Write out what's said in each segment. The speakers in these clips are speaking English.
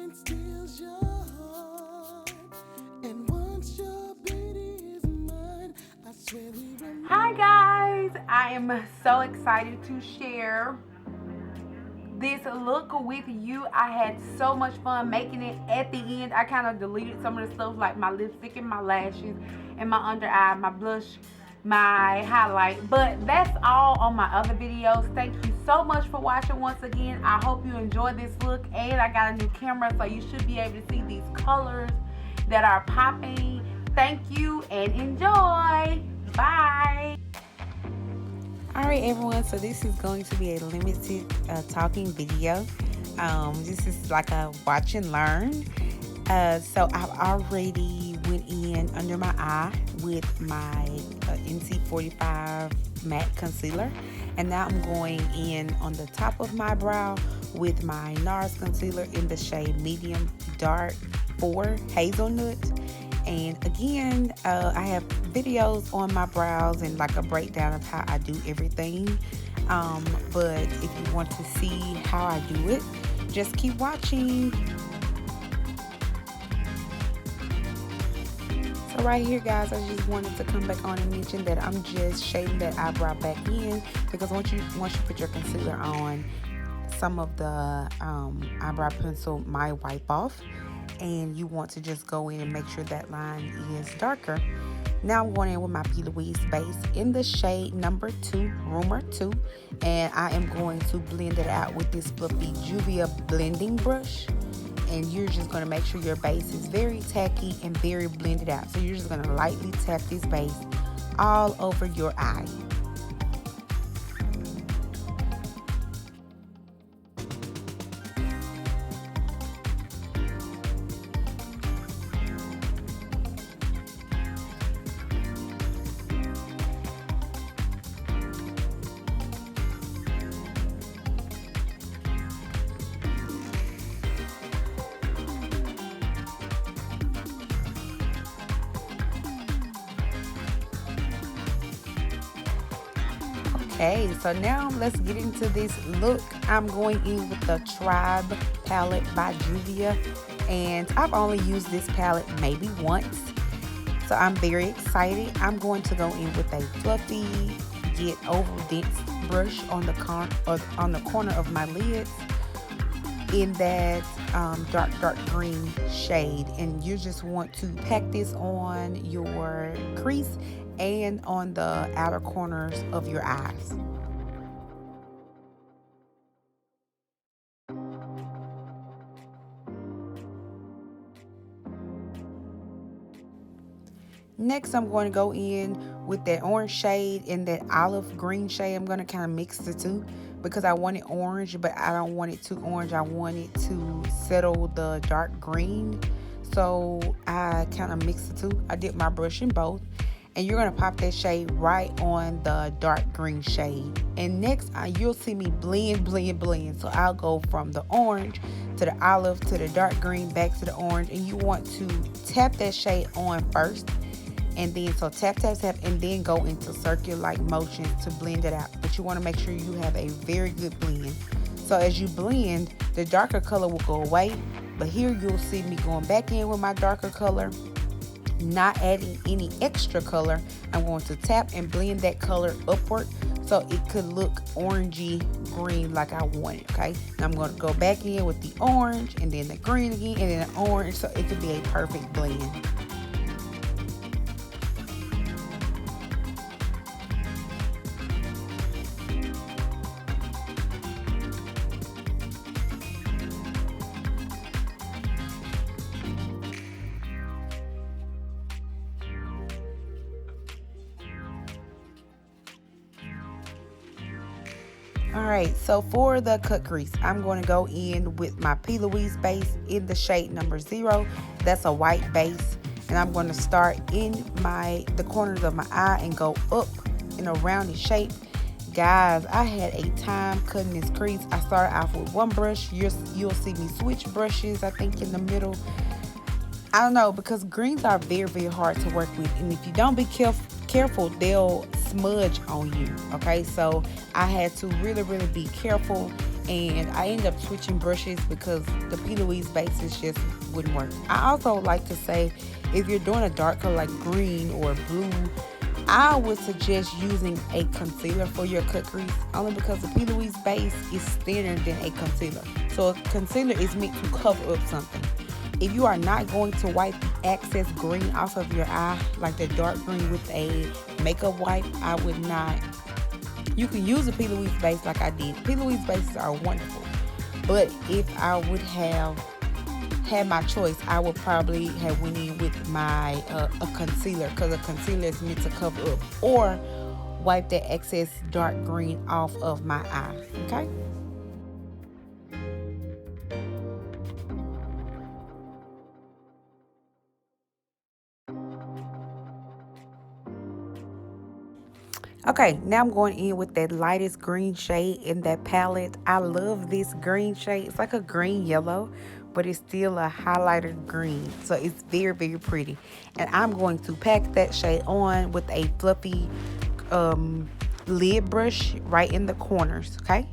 and steals your heart. And once your beauty is mine, I swear we will. Hi guys, I am so excited to share this look with you. I had so much fun making it. At the end, I kind of deleted some of the stuff like my lipstick and my lashes and my under eye, my blush, my highlight, but that's all on my other videos. Thank you so much for watching once again. I hope you enjoyed this look, and I got a new camera, so you should be able to see these colors that are popping. Thank you and enjoy. Bye. Alright everyone, so this is going to be a limited talking video. This is like a watch and learn. So I've already went in under my eye with my NC45 matte concealer, and now I'm going in on the top of my brow with my NARS concealer in the shade medium dark 4 Hazelnut. And again, I have videos on my brows and like a breakdown of how I do everything. But if you want to see how I do it, just keep watching. So right here, guys, I just wanted to come back on and mention that I'm just shading that eyebrow back in, because once you put your concealer on, some of the eyebrow pencil might wipe off, and you want to just go in and make sure that line is darker. Now I'm going in with my Louise Base in the shade number 2, Rumor 2, and I am going to blend it out with this fluffy Juvia blending brush. And you're just going to make sure your base is very tacky and very blended out. So you're just going to lightly tap this base all over your eye. Okay, so now let's get into this look. I'm going in with the Tribe palette by Juvia, and I've only used this palette maybe once, so I'm very excited. I'm going to go in with a fluffy Get Over Dense brush on the corner of my lids in that dark green shade, and you just want to pack this on your crease and on the outer corners of your eyes. Next, I'm going to go in with that orange shade and that olive green shade. I'm going to kind of mix the two because I want it orange, but I don't want it too orange. I want it to settle the dark green. So I kind of mix the two. I dip my brush in both. And you're going to pop that shade right on the dark green shade. And next, you'll see me blend. So I'll go from the orange to the olive to the dark green back to the orange. And you want to tap that shade on first. And then, so tap, and then go into circular-like motions to blend it out. But you want to make sure you have a very good blend. So as you blend, the darker color will go away. But here you'll see me going back in with my darker color, not adding any extra color. I'm going to tap and blend that color upward so it could look orangey green like I want it, okay? Now I'm going to go back in with the orange and then the green again and then the orange, so it could be a perfect blend. Alright, so for the cut crease, I'm going to go in with my P. Louise base in the shade number 0. That's a white base. And I'm going to start in the corners of my eye and go up in a rounded shape. Guys, I had a time cutting this crease. I started off with one brush. You'll see me switch brushes, I think, in the middle. I don't know, because greens are very hard to work with. And if you don't be careful, they'll smudge on you, okay? So I had to really be careful and I ended up switching brushes because the Louise Bases just wouldn't work. I also like to say, if you're doing a dark color like green or blue, I would suggest using a concealer for your cut crease, only because the Louise base is thinner than a concealer. So a concealer is meant to cover up something. If you are not going to wipe the excess green off of your eye, like the dark green with a makeup wipe, I would not. You can use a Louise base like I did. Louise bases are wonderful. But if I would have had my choice, I would probably have went in with my a concealer, because a concealer is meant to cover up, or wipe that excess dark green off of my eye. Okay. Okay, now I'm going in with that lightest green shade in that palette. I love this green shade. It's like a green yellow, but it's still a highlighter green. So it's very, very pretty. And I'm going to pack that shade on with a fluffy lid brush right in the corners, okay?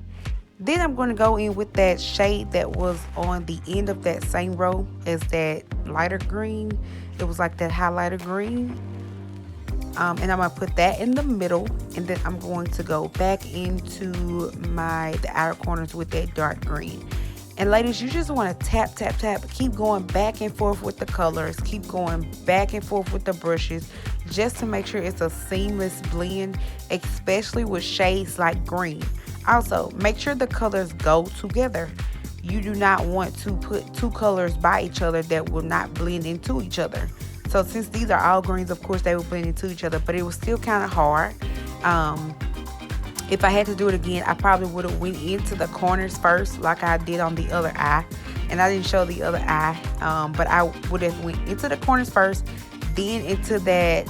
Then I'm going to go in with that shade that was on the end of that same row as that lighter green. It was like that highlighter green. And I'm going to put that in the middle, and then I'm going to go back into the outer corners with that dark green. And ladies, you just want to tap, tap, tap. Keep going back and forth with the colors. Keep going back and forth with the brushes, just to make sure it's a seamless blend, especially with shades like green. Also, make sure the colors go together. You do not want to put two colors by each other that will not blend into each other. So since these are all greens, of course, they will blend into each other, but it was still kind of hard. If I had to do it again, I probably would have went into the corners first, like I did on the other eye. And I didn't show the other eye, but I would have went into the corners first, then into that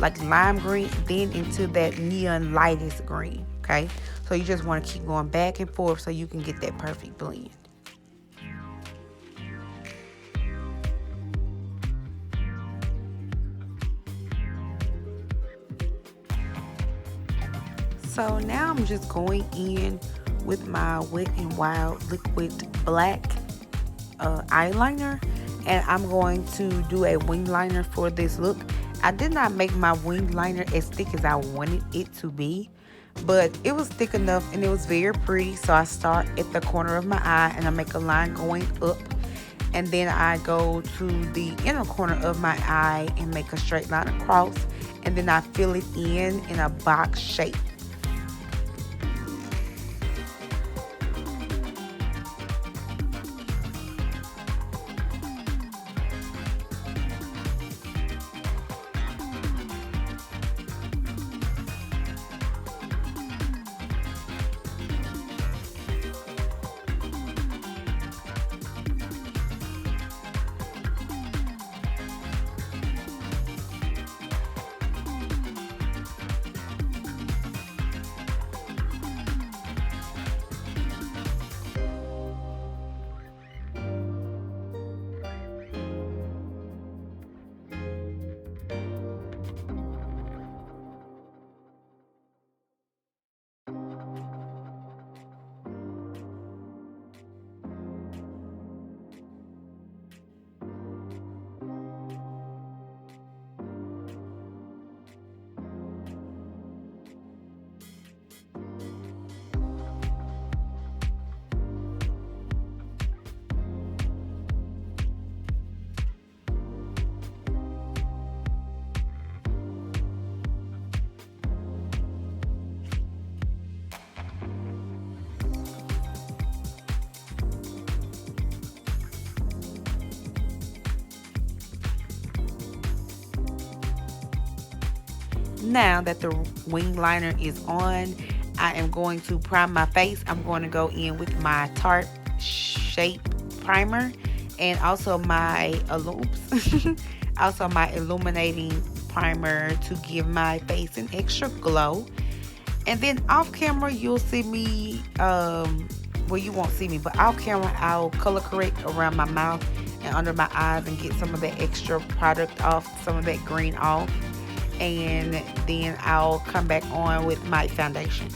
like lime green, then into that neon lightest green, okay? So you just want to keep going back and forth so you can get that perfect blend. So now I'm just going in with my Wet n Wild liquid black eyeliner, and I'm going to do a wing liner for this look. I did not make my wing liner as thick as I wanted it to be, but it was thick enough and it was very pretty. So I start at the corner of my eye and I make a line going up, and then I go to the inner corner of my eye and make a straight line across, and then I fill it in a box shape. Now that the wing liner is on, I am going to prime my face. I'm going to go in with my Tarte Shape Primer and also my also my illuminating primer to give my face an extra glow. And then off camera, you'll see me, well, you won't see me, but off camera, I'll color correct around my mouth and under my eyes and get some of that extra product off, some of that green off. And then I'll come back on with my foundation.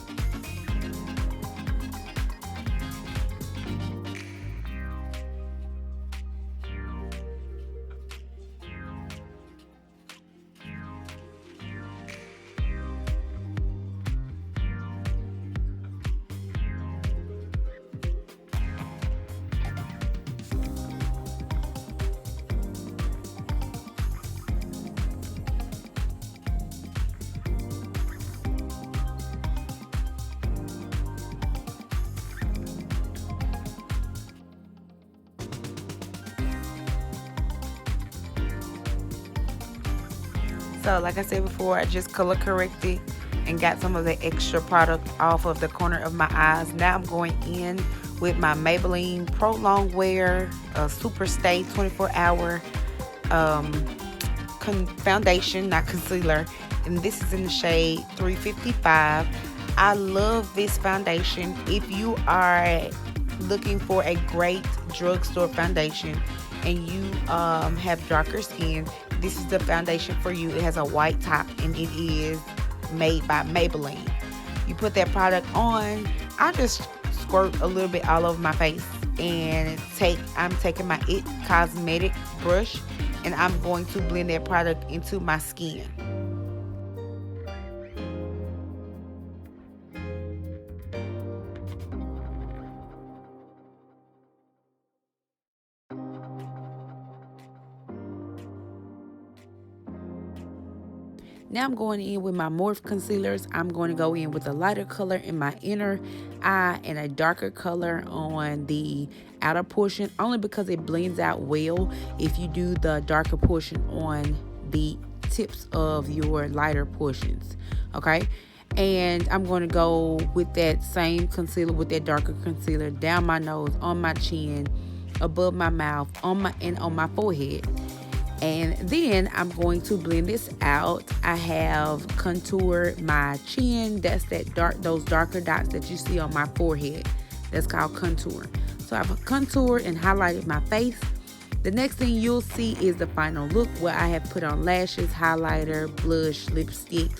So like I said before, I just color corrected and got some of the extra product off of the corner of my eyes. Now I'm going in with my Maybelline Prolong Wear Super Stay 24-hour foundation, not concealer, and this is in the shade 355. I love this foundation. If you are looking for a great drugstore foundation and you have darker skin, this is the foundation for you. It has a white top and it is made by Maybelline. You put that product on. I just squirt a little bit all over my face and I'm taking my It Cosmetic brush and I'm going to blend that product into my skin. Now I'm going in with my Morphe concealers. I'm going to go in with a lighter color in my inner eye and a darker color on the outer portion, only because it blends out well if you do the darker portion on the tips of your lighter portions, okay? And I'm going to go with that same concealer, with that darker concealer, down my nose, on my chin, above my mouth, on my forehead. And then I'm going to blend this out. I have contoured my chin. That's those darker dots that you see on my forehead. That's called contour. So I've contoured and highlighted my face. The next thing you'll see is the final look, where I have put on lashes, highlighter, blush, lipstick,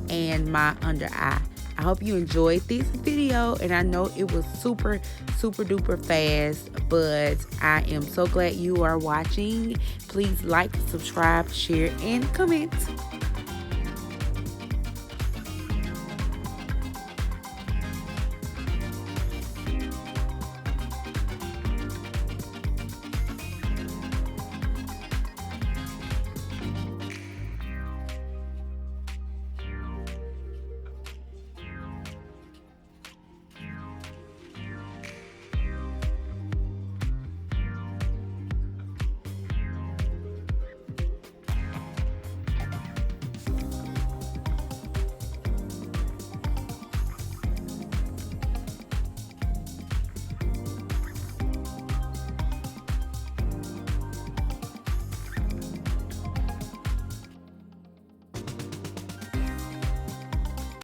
and my under eye. I hope you enjoyed this video, and I know it was super duper fast, but I am so glad you are watching. Please like, subscribe, share, and comment.